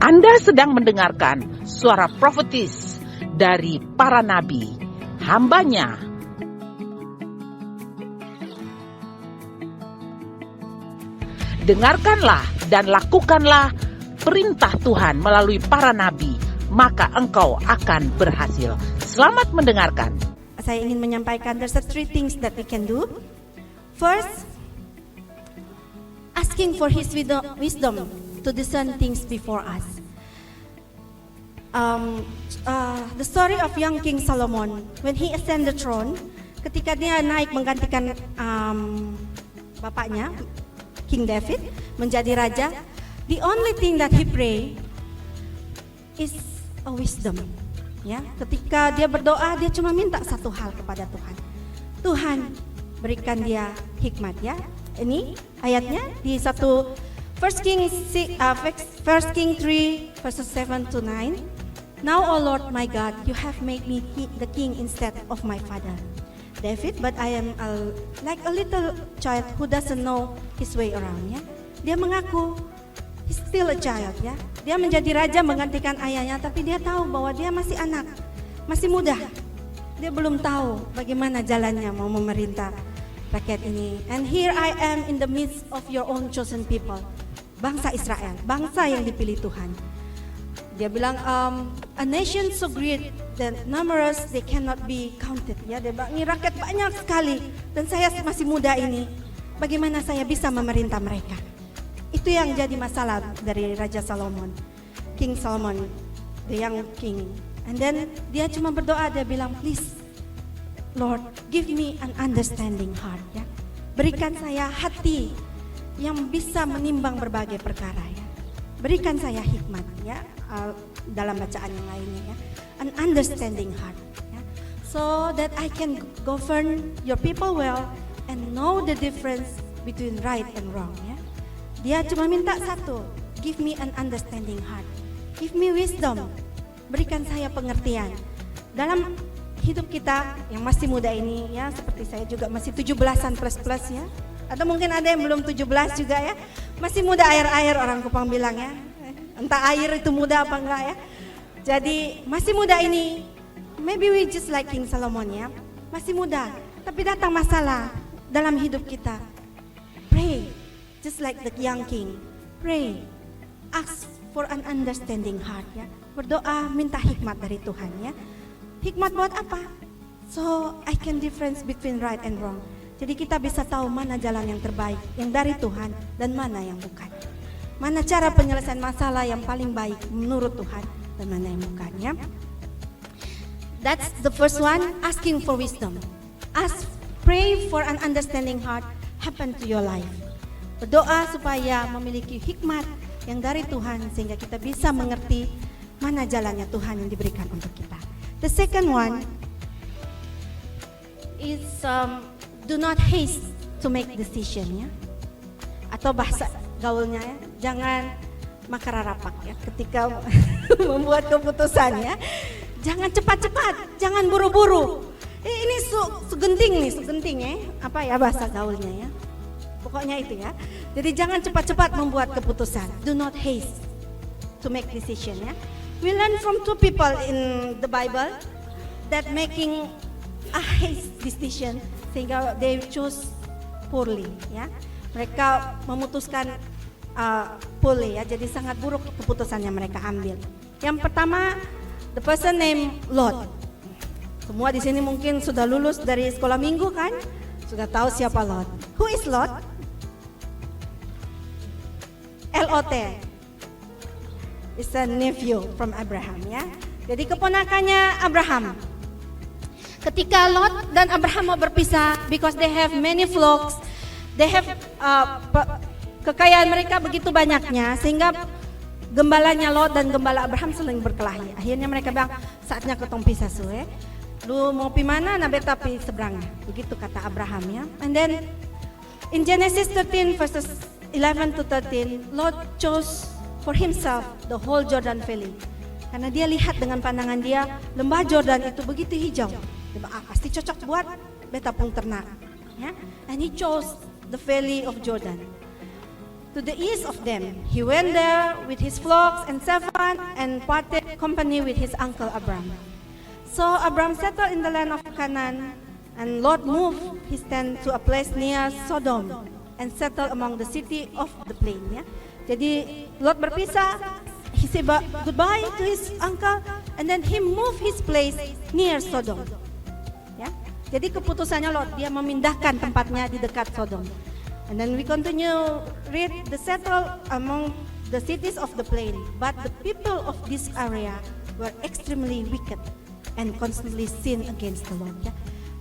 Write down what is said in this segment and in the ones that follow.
Anda sedang mendengarkan suara profetis dari para nabi, hambanya. Dengarkanlah dan lakukanlah perintah Tuhan melalui para nabi, maka engkau akan berhasil. Selamat mendengarkan. Saya ingin menyampaikan there's three things that we can do. First, asking for His wisdom to discern things before us. The story of young King Solomon, when he ascended the throne, ketika dia naik menggantikan bapaknya, King David, menjadi raja, the only thing that he pray is a wisdom. Ya, ketika dia berdoa, dia cuma minta satu hal kepada Tuhan. Tuhan, berikan dia hikmat, ya. Ini ayatnya di First King 3 verses 7 to 9. Now, O Lord my God, you have made me the king instead of my father David, but I am like a little child who doesn't know his way around. Ya, dia mengaku he's still a child. Ya, dia menjadi raja menggantikan ayahnya, tapi dia tahu bahwa dia masih anak, masih muda. Dia belum tahu bagaimana jalannya mau memerintah rakyat ini. And here I am in the midst of your own chosen people, bangsa Israel, bangsa yang dipilih Tuhan. Dia bilang, a nation so great and numerous they cannot be counted. Ya, dia bilang, ini rakyat banyak sekali dan saya masih muda ini. Bagaimana saya bisa memerintah mereka? Itu yang jadi masalah dari Raja Solomon, King Solomon, the young king. And then dia cuma berdoa, dia bilang, please Lord, give me an understanding heart. Ya, berikan saya hati yang bisa menimbang berbagai perkara. Ya, berikan saya hikmat. Ya, dalam bacaan yang lainnya, ya, an understanding heart. Ya, so that I can govern your people well and know the difference between right and wrong. Ya, dia cuma minta satu, give me an understanding heart, give me wisdom, berikan saya pengertian dalam hidup kita yang masih muda ini. Ya, seperti saya juga masih 17-an plus ya, atau mungkin ada yang belum 17 juga, ya, masih muda air-air orang Kupang bilang, ya, entah air itu muda apa enggak, ya. Jadi masih muda ini, maybe we just like King Solomon, ya, masih muda, tapi datang masalah dalam hidup kita. Pray, just like the young king. Pray, ask for an understanding heart. Ya, berdoa minta hikmat dari Tuhan. Ya, hikmat buat apa? So I can difference between right and wrong. Jadi kita bisa tahu mana jalan yang terbaik, yang dari Tuhan, dan mana yang bukan. Mana cara penyelesaian masalah yang paling baik menurut Tuhan dan mana yang bukan, ya. That's the first one, asking for wisdom. Pray for an understanding heart happen to your life. Berdoa supaya memiliki hikmat yang dari Tuhan sehingga kita bisa mengerti mana jalannya Tuhan yang diberikan untuk kita. The second one is do not haste to make decision, ya. Atau bahasa gaulnya, ya, jangan makararapak, ya, ketika membuat keputusan, ya. Jangan cepat-cepat, jangan buru-buru. Ini segenting, ya. Apa ya bahasa gaulnya, ya. Pokoknya itu, ya. Jadi jangan cepat-cepat membuat keputusan. Do not haste to make decision, ya. We learn from two people in the Bible that making a haste decision sehingga they choose poorly, ya. Mereka memutuskan poorly, ya, jadi sangat buruk keputusan yang mereka ambil. Yang pertama, the person named Lot. Semua di sini mungkin sudah lulus dari sekolah minggu, kan? Sudah tahu siapa Lot. Who is Lot? Lot. Is a nephew from Abraham, ya. Jadi keponakannya Abraham. Ketika Lot dan Abraham mau berpisah, because they have many flocks, they have kekayaan mereka begitu banyaknya sehingga gembalanya Lot dan gembala Abraham saling berkelahi. Akhirnya mereka bilang, saatnya ketong pisah suwe. Lu mau pi mana? Nah beta pi seberang. Begitu kata Abraham, ya. And then in Genesis 13 verses 11 to 13, Lot chose for himself the whole Jordan Valley. Karena dia lihat dengan pandangan dia, lembah Jordan itu begitu hijau. Dia bilang, pasti cocok buat beta pun ternak. Ya? And he chose the valley of Jordan. to the east of them. He went there with his flocks and servants and parted company with his uncle Abram. So Abram settled in the land of Canaan, and Lot moved his tent to a place near Sodom and settled among the city of the plain. Ya. Jadi Lot berpisah, he said goodbye to his uncle, and then he moved his place near Sodom. Ya. Jadi keputusannya Lot, dia memindahkan tempatnya di dekat Sodom. And then we continue read the settle among the cities of the plain, but the people of this area were extremely wicked and constantly sin against the Lord. Ya.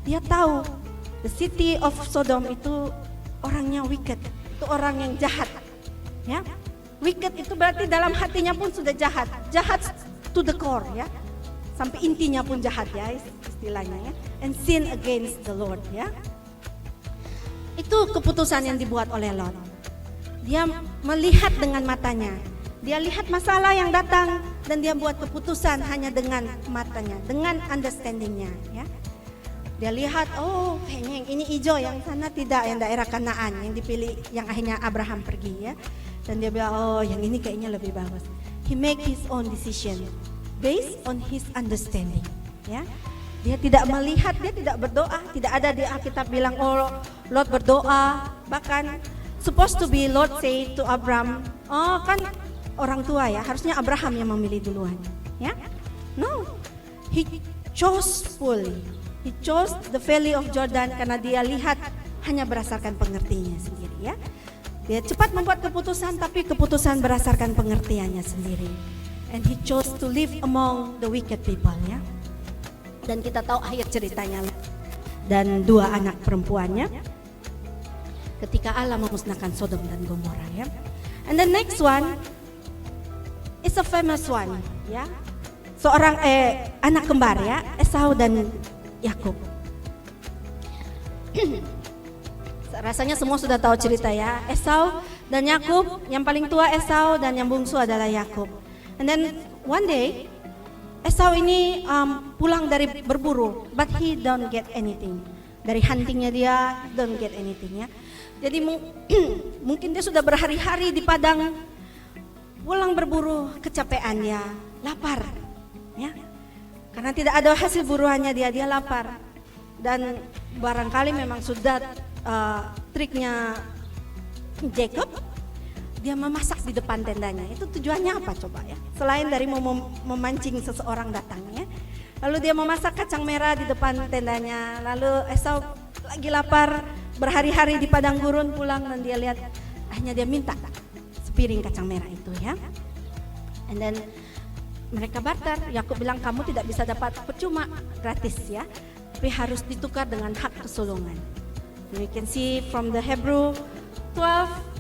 Dia tahu the city of Sodom itu orangnya wicked, itu orang yang jahat. Ya, wicked itu berarti dalam hatinya pun sudah jahat, jahat to the core ya, sampai intinya pun jahat ya istilahnya ya. And sin against the Lord ya. Itu keputusan yang dibuat oleh Lot. Dia melihat dengan matanya. Dia lihat masalah yang datang dan dia buat keputusan hanya dengan matanya, dengan understandingnya. Ya. Dia lihat, oh kayaknya yang ini hijau, yang sana tidak, yang daerah Kanaan yang dipilih, yang akhirnya Abraham pergi ya. Dan dia bilang, oh yang ini kayaknya lebih bagus. He make his own decision based on his understanding. Ya. Dia tidak melihat, dia tidak berdoa, tidak ada di Alkitab bilang oh Lot berdoa. Bahkan supposed to be Lot say to Abram, oh kan orang tua ya, harusnya Abraham yang memilih duluan. Ya, no, he chose fully. He chose the valley of Jordan karena dia lihat hanya berdasarkan pengertiannya sendiri ya. Dia cepat membuat keputusan tapi keputusan berdasarkan pengertiannya sendiri. And he chose to live among the wicked people ya. Dan kita tahu akhir ceritanya dan dua anak perempuannya ketika Allah memusnahkan Sodom dan Gomora ya. And the next one is a famous one ya. Seorang anak kembar ya, Esau dan Yakub. Rasanya semua sudah tahu cerita ya. Esau dan Yakub, yang paling tua Esau dan yang bungsu adalah Yakub. And then one day Esau ini pulang dari berburu, but he don't get anything. Dari huntingnya dia don't get anything ya. Jadi mungkin dia sudah berhari-hari di padang, pulang berburu, kecapean dia, lapar, ya. Karena tidak ada hasil buruannya dia lapar. Dan barangkali memang sudah triknya Jacob. Dia memasak di depan tendanya. Itu tujuannya apa coba ya? Selain dari memancing seseorang datangnya. Lalu dia memasak kacang merah di depan tendanya. Lalu Esau lagi lapar, berhari-hari di padang gurun pulang dan dia lihat akhirnya dia minta sepiring kacang merah itu ya. And then mereka barter. Yakub bilang kamu tidak bisa dapat percuma, gratis ya. Tapi harus ditukar dengan hak kesulungan. You can see from the Hebrew 12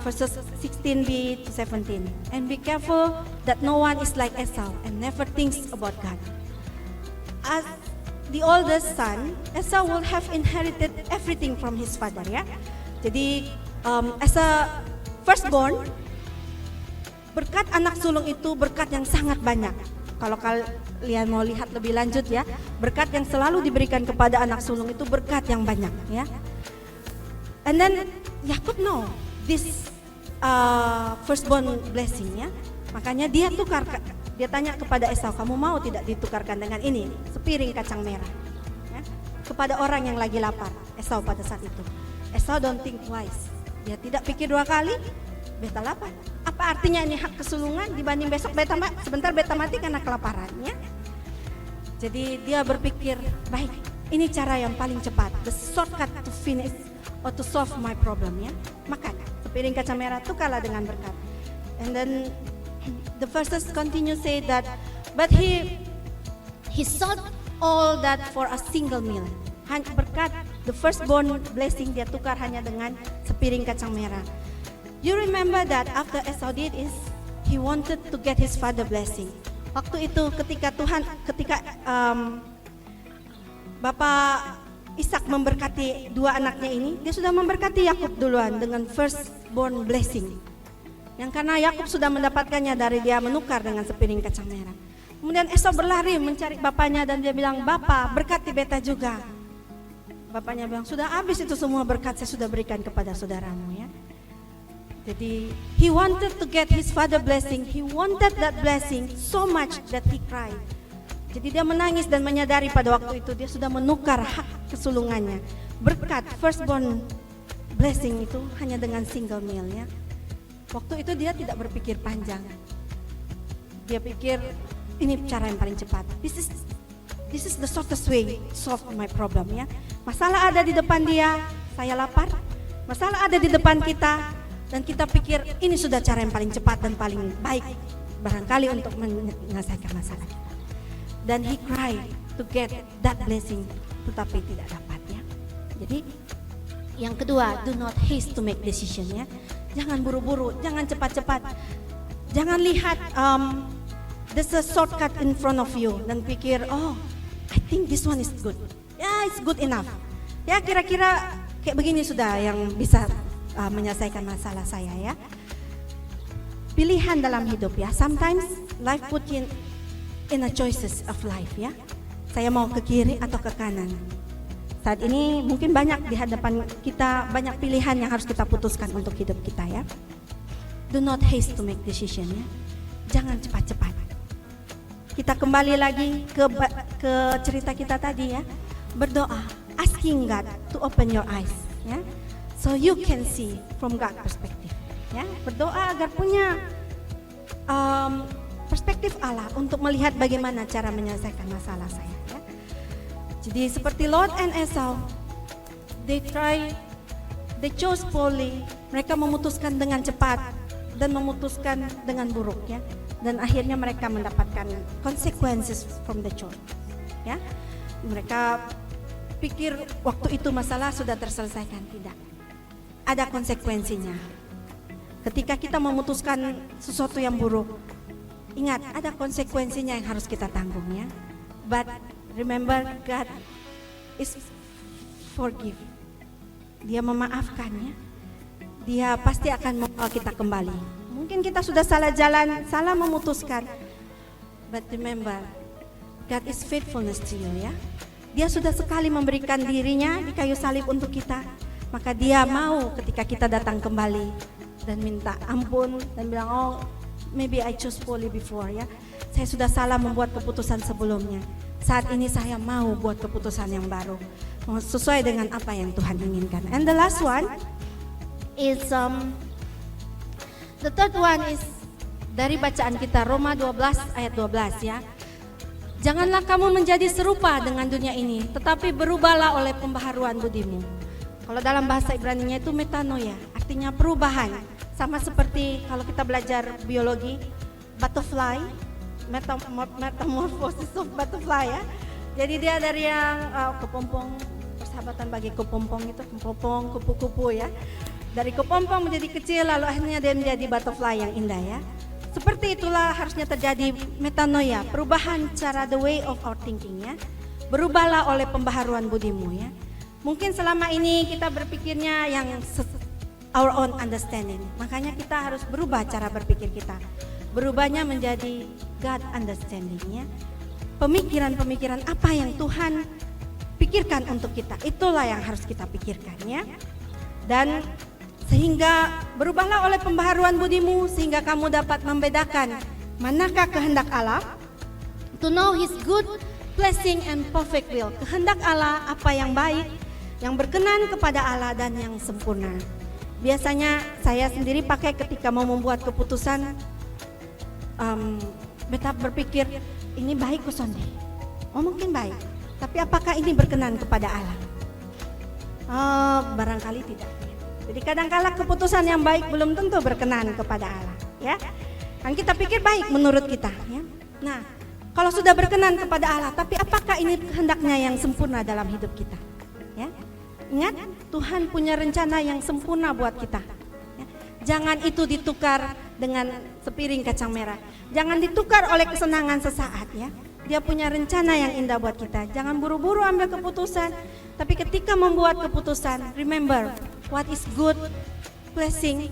verses 16b to 17. And be careful that no one is like Esau and never thinks about God. As the oldest son, Esau will have inherited everything from his father ya. Jadi as a firstborn, berkat anak sulung itu berkat yang sangat banyak. Kalau kalian mau lihat lebih lanjut ya, berkat yang selalu diberikan kepada anak sulung itu berkat yang banyak ya. And then Yakub know this firstborn blessing ya. Makanya dia tanya kepada Esau, kamu mau tidak ditukarkan dengan ini, sepiring kacang merah ya? Kepada orang yang lagi lapar. Esau pada saat itu, Esau don't think twice. Dia tidak pikir dua kali, beta lapar. Apa artinya ini hak kesulungan dibanding besok sebentar beta mati karena kelaparan ya. Jadi dia berpikir, baik, ini cara yang paling cepat, the shortcut to finish or to solve my problem ya. Makan sepiring kacang merah, tukarlah dengan berkat. And then the verses continue say that, but he sold all that for a single meal. Berkat the firstborn blessing dia tukar hanya dengan sepiring kacang merah. You remember that after Esau did is he wanted to get his father blessing. Waktu itu ketika Bapak Ishak memberkati dua anaknya ini, dia sudah memberkati Yakub duluan dengan firstborn blessing. Yang karena Yakub sudah mendapatkannya dari dia menukar dengan sepiring kacang merah. Kemudian Esau berlari mencari bapaknya dan dia bilang, "Bapak, berkati beta juga." Bapaknya bilang, "Sudah habis itu semua berkat saya sudah berikan kepada saudaramu ya." Jadi he wanted to get his father blessing. He wanted that blessing so much that he cried. Jadi dia menangis dan menyadari pada waktu itu dia sudah menukar hak kesulungannya. Berkat firstborn blessing itu hanya dengan single meal ya. Waktu itu dia tidak berpikir panjang. Dia pikir ini cara yang paling cepat. This is the shortest way to solve my problem ya. Masalah ada di depan dia, saya lapar. Masalah ada di depan kita dan kita pikir ini sudah cara yang paling cepat dan paling baik barangkali untuk menyelesaikan masalah kita. Dan he cried to get that blessing, tetapi tidak dapat ya. Jadi yang kedua, do not haste to make decision ya. Jangan buru-buru, jangan cepat-cepat. Jangan lihat there's a shortcut in front of you dan pikir, oh, I think this one is good. Ya, it's good enough. Ya, kira-kira kayak begini sudah yang bisa menyelesaikan masalah saya ya. Pilihan dalam hidup ya. Sometimes life put you in a choices of life ya. Saya mau ke kiri atau ke kanan. Saat ini mungkin banyak di hadapan kita, banyak pilihan yang harus kita putuskan untuk hidup kita ya. Do not haste to make decision ya. Jangan cepat-cepat. Kita kembali lagi ke cerita kita tadi ya. Berdoa, asking God to open your eyes ya. So you can see from God perspective ya. Berdoa agar punya perspektif Allah untuk melihat bagaimana cara menyelesaikan masalah saya ya. Jadi seperti Lot and Esau, they chose poorly. Mereka memutuskan dengan cepat dan memutuskan dengan buruk ya. Dan akhirnya mereka mendapatkan consequences from the choice ya. Mereka pikir waktu itu masalah sudah terselesaikan, tidak. Ada konsekuensinya. Ketika kita memutuskan sesuatu yang buruk, ingat ada konsekuensinya yang harus kita tanggung ya. But remember, God is forgive. Dia memaafkan ya. Dia pasti akan membawa kita kembali. Mungkin kita sudah salah jalan, salah memutuskan. But remember, God is faithfulness to you ya. Dia sudah sekali memberikan dirinya di kayu salib untuk kita. Maka dia mau ketika kita datang kembali dan minta ampun dan bilang, oh maybe I chose poorly before ya. Saya sudah salah membuat keputusan sebelumnya. Saat ini saya mau buat keputusan yang baru, sesuai dengan apa yang Tuhan inginkan. And the last one is the third one is dari bacaan kita Roma 12 ayat 12 ya. Janganlah kamu menjadi serupa dengan dunia ini, tetapi berubahlah oleh pembaharuan budimu. Kalau dalam bahasa Ibrani-nya itu metanoia, artinya perubahan. Sama seperti kalau kita belajar biologi, butterfly, metamorphosis of butterfly ya. Jadi dia dari yang kepompong, persahabatan bagi kepompong itu, kepompong, kupu-kupu ya. Dari kepompong menjadi kecil, lalu akhirnya dia menjadi butterfly yang indah ya. Seperti itulah harusnya terjadi metanoia, perubahan cara the way of our thinking ya. Berubahlah oleh pembaharuan budimu ya. Mungkin selama ini kita berpikirnya yang our own understanding. Makanya kita harus berubah cara berpikir kita. Berubahnya menjadi God understanding ya. Pemikiran-pemikiran apa yang Tuhan pikirkan untuk kita, itulah yang harus kita pikirkan ya. Dan sehingga berubahlah oleh pembaharuan budimu, sehingga kamu dapat membedakan manakah kehendak Allah, to know His good, blessing and perfect will. Kehendak Allah apa yang baik, yang berkenan kepada Allah dan yang sempurna. Biasanya saya sendiri pakai ketika mau membuat keputusan, beta berpikir ini baik kusonde, oh mungkin baik, tapi apakah ini berkenan kepada Allah? Barangkali tidak. Jadi kadang-kala keputusan yang baik belum tentu berkenan kepada Allah ya. Kan kita pikir baik menurut kita ya. Nah, kalau sudah berkenan kepada Allah, tapi apakah ini kehendaknya yang sempurna dalam hidup kita ya? Ingat, Tuhan punya rencana yang sempurna buat kita ya. Jangan itu ditukar dengan sepiring kacang merah. Jangan ditukar oleh kesenangan sesaat ya. Dia punya rencana yang indah buat kita. Jangan buru-buru ambil keputusan, tapi ketika membuat keputusan, remember what is good, blessing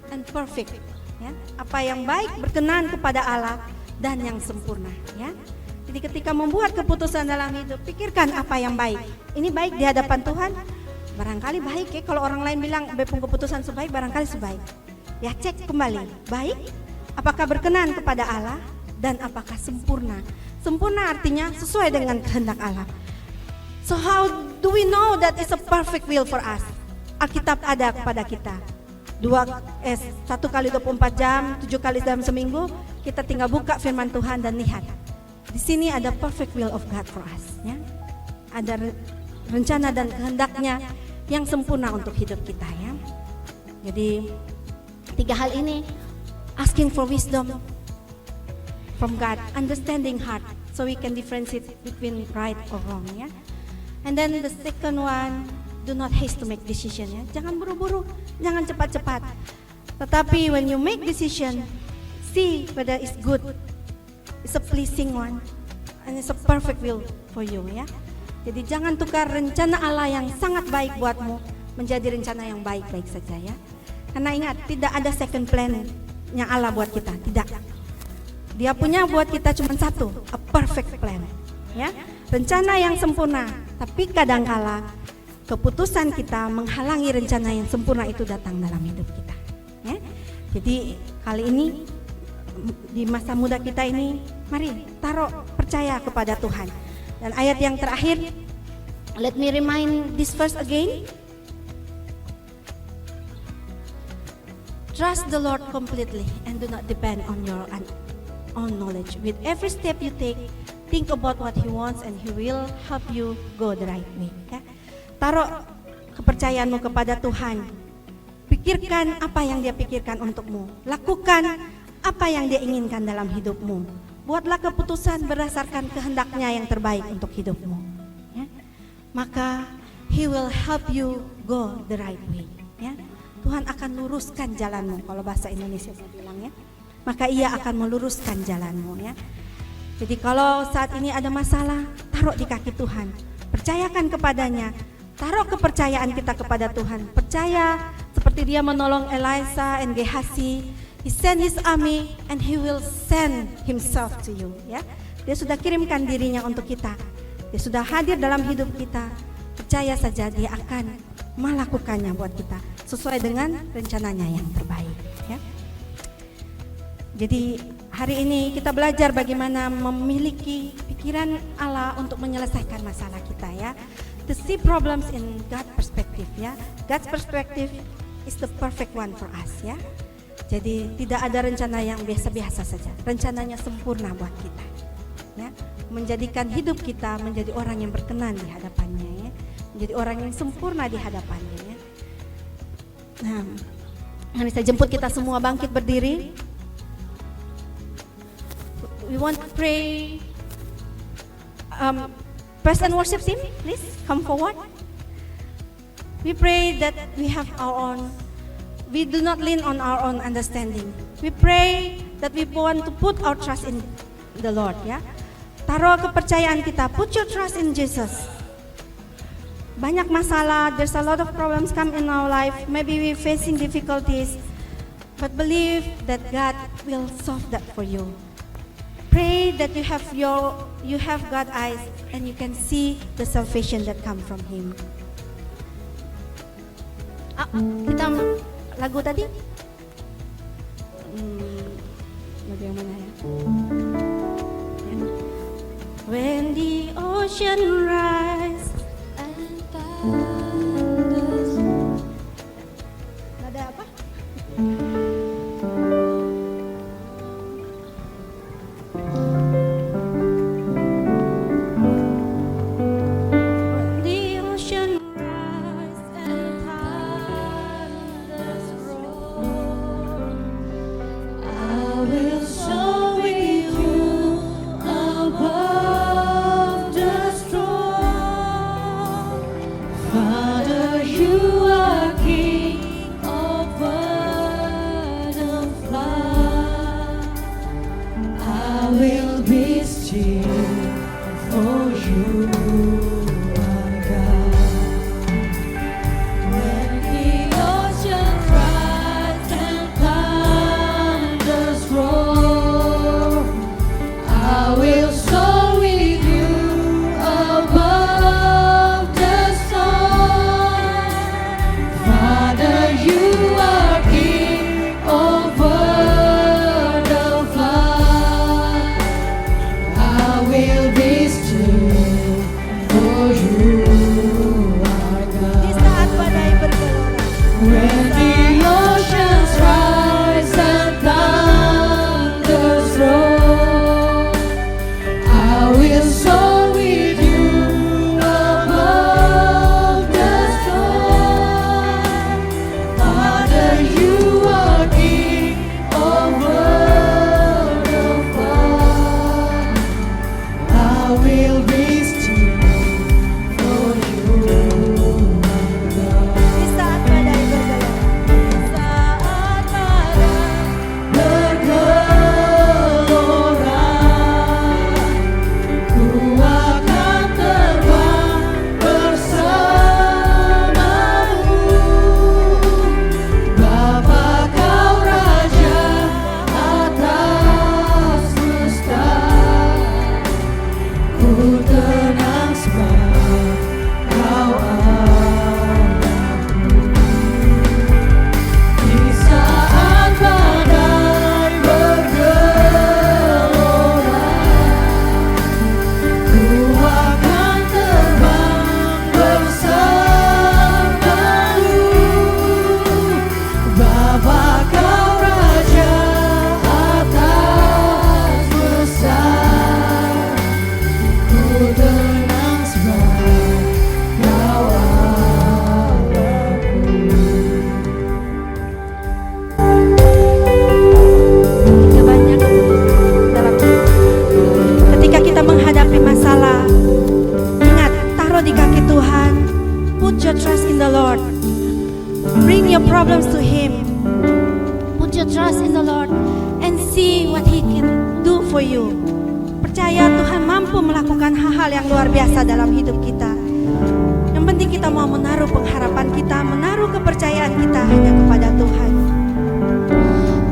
and perfect ya. Apa yang baik, berkenan kepada Allah dan yang sempurna ya. Jadi ketika membuat keputusan dalam hidup, pikirkan apa yang baik. Ini baik di hadapan Tuhan, barangkali baik ya. Kalau orang lain bilang bepung keputusan sebaik, barangkali sebaik. Ya, cek kembali. Baik, apakah berkenan kepada Allah dan apakah sempurna? Sempurna artinya sesuai dengan kehendak Allah. So how do we know that it's a perfect will for us? Alkitab ada kepada kita. 1 kali 24 jam, 7 kali dalam seminggu, kita tinggal buka firman Tuhan dan lihat. Di sini ada perfect will of God for us, ya. Ada rencana dan kehendaknya yang sempurna untuk hidup kita, ya. Jadi 3 hal ini, asking for wisdom from God, understanding heart, so we can differentiate between right or wrong, ya. And then the second one, do not haste to make decision, ya. Jangan buru-buru, jangan cepat-cepat. Tetapi when you make decision, see whether it's good, it's a pleasing one, and it's a perfect will for you, ya. Jadi jangan tukar rencana Allah yang sangat baik buatmu menjadi rencana yang baik-baik saja, ya. Karena ingat, tidak ada second plan-nya Allah buat kita, tidak. Dia punya buat kita cuma satu, a perfect plan, ya. Rencana yang sempurna, tapi kadangkala keputusan kita menghalangi rencana yang sempurna itu datang dalam hidup kita, ya. Jadi kali ini di masa muda kita ini, mari taruh percaya kepada Tuhan. Dan ayat yang terakhir, let me remind this verse again. Trust the Lord completely and do not depend on your own knowledge. With every step you take, think about what He wants and He will help you go the right way, ya. Taruh kepercayaanmu kepada Tuhan. Pikirkan apa yang Dia pikirkan untukmu. Lakukan apa yang Dia inginkan dalam hidupmu. Buatlah keputusan berdasarkan kehendak-Nya yang terbaik untuk hidupmu, ya. Maka He will help you go the right way, ya. Tuhan akan luruskan jalanmu, kalau bahasa Indonesia saya bilang, ya. Maka Ia akan meluruskan jalanmu, ya. Jadi kalau saat ini ada masalah, taruh di kaki Tuhan. Percayakan kepadanya. Taruh kepercayaan kita kepada Tuhan. Percaya seperti Dia menolong Elisa and Gehazi. He sent His army and He will send Himself to you, ya. Dia sudah kirimkan dirinya untuk kita. Dia sudah hadir dalam hidup kita. Percaya saja Dia akan melakukannya buat kita sesuai dengan rencananya yang terbaik, ya. Jadi hari ini kita belajar bagaimana memiliki pikiran Allah untuk menyelesaikan masalah kita, ya. To see problems in God's perspective, ya. God's perspective is the perfect one for us, ya. Jadi tidak ada rencana yang biasa-biasa saja. Rencananya sempurna buat kita, ya. Menjadikan hidup kita menjadi orang yang berkenan di hadapannya, ya. Menjadi orang yang sempurna di hadapannya, ya. Nah, mari saya jemput kita semua bangkit berdiri. We want to pray. Praise and worship team, please come forward. We pray that we have our own. We do not lean on our own understanding. We pray that we want to put our trust in the Lord, ya. Taruh kepercayaan kita. Put your trust in Jesus. Banyak masalah, there's a lot of problems come in our life. Maybe we're facing difficulties, but believe that God will solve that for you. Pray that you have God's eyes and you can see the salvation that come from Him. Kita lagu tadi? Lagu yang mana, ya? When the ocean rise. Nada apa? The ocean rise and thunders roar, I will show you above the storm. for you. Percaya Tuhan mampu melakukan hal-hal yang luar biasa dalam hidup kita. Yang penting kita mau menaruh pengharapan kita, menaruh kepercayaan kita hanya kepada Tuhan.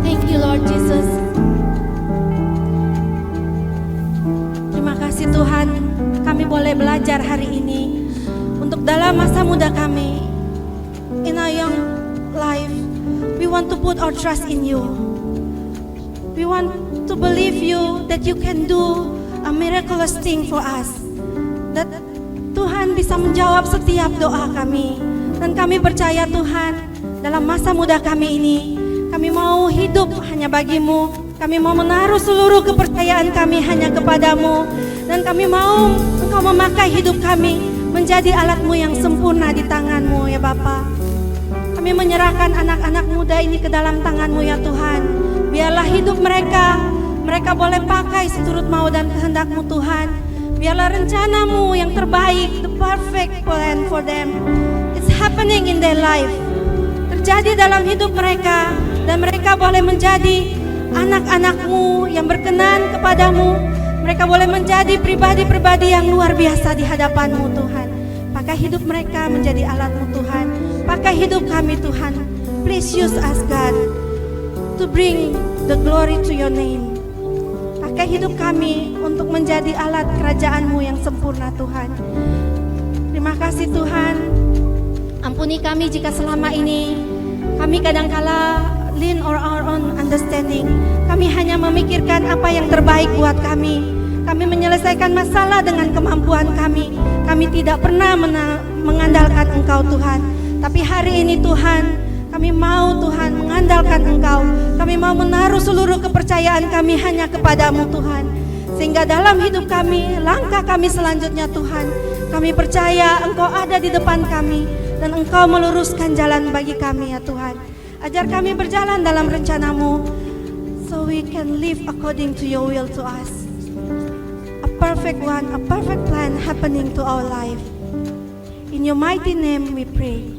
Thank you Lord Jesus. Terima kasih Tuhan, kami boleh belajar hari ini untuk dalam masa muda kami, in our young life, we want to put our trust in you. We want to believe you that you can do a miraculous thing for us. That Tuhan bisa menjawab setiap doa kami. Dan kami percaya Tuhan, dalam masa muda kami ini, kami mau hidup hanya bagimu. Kami mau menaruh seluruh kepercayaan kami hanya kepadamu. Dan kami mau Engkau memakai hidup kami menjadi alatmu yang sempurna di tanganmu ya Bapa. Kami menyerahkan anak-anak muda ini ke dalam tanganmu ya Tuhan. Biarlah hidup mereka boleh pakai seturut mau dan kehendak-Mu Tuhan. Biarlah rencana-Mu yang terbaik, the perfect plan for them, it's happening in their life, terjadi dalam hidup mereka. Dan mereka boleh menjadi anak-anak-Mu yang berkenan kepadamu. Mereka boleh menjadi pribadi-pribadi yang luar biasa di hadapan-Mu Tuhan. Pakai hidup mereka menjadi alat-Mu Tuhan. Pakai hidup kami Tuhan. Please use us God to bring the glory to your name. Pakai hidup kami untuk menjadi alat kerajaan-Mu yang sempurna Tuhan. Terima kasih Tuhan. Ampuni kami jika selama ini kami kadangkala lean on our own understanding. Kami hanya memikirkan apa yang terbaik buat kami. Kami menyelesaikan masalah dengan kemampuan kami. Kami tidak pernah mengandalkan Engkau Tuhan. Tapi hari ini Tuhan, kami mau Tuhan mengandalkan Engkau. Kami mau menaruh seluruh kepercayaan kami hanya kepadamu Tuhan. Sehingga dalam hidup kami, langkah kami selanjutnya Tuhan, kami percaya Engkau ada di depan kami. Dan Engkau meluruskan jalan bagi kami ya Tuhan. Ajar kami berjalan dalam rencana-Mu, so we can live according to your will to us. A perfect one, a perfect plan happening to our life. In your mighty name we pray.